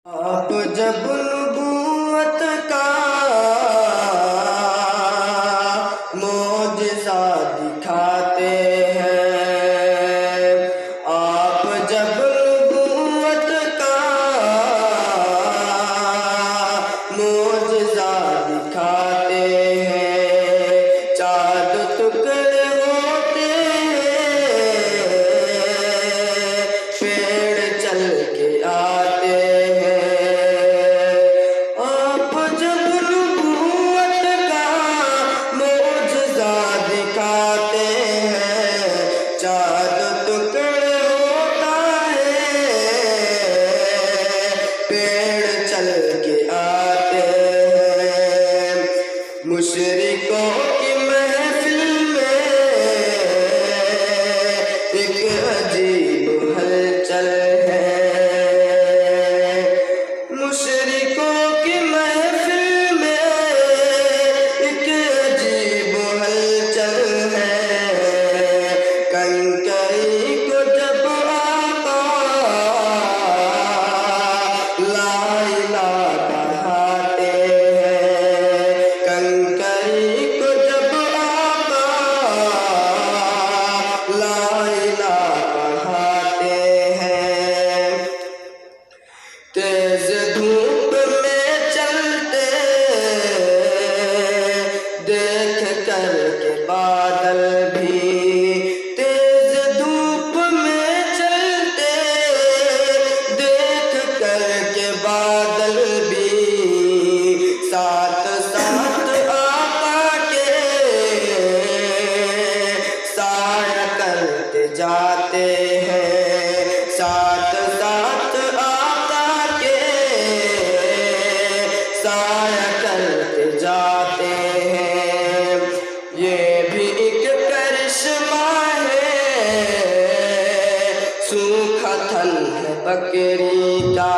आप जब नबूवत का मोजज़ा दिखाते हैं, आप जब नबूवत का मोजज़ा दिखाते हैं, चाँद टुकड़े होते हैं, पेड़ चल के आते हैं। चाँद टुकड़े होता है, पेड़ चल के आते हैं। मुशरिकों की महफिल में एक अजीब हलचल है। मुशरिकों की महफिल में एक अजीब हलचल है। कंकरी को जब आका ला इलाहा कहते हैं, कंकरी को जब आका ला इलाहा कहते हैं। तेज धूप में चलते देख कर के बादल भी, बादल भी साथ साथ आका के साया करते जाते हैं, साथ साथ आका के साया करते जाते हैं। ये भी एक करिश्मा है, सूखा थन है बकरी का।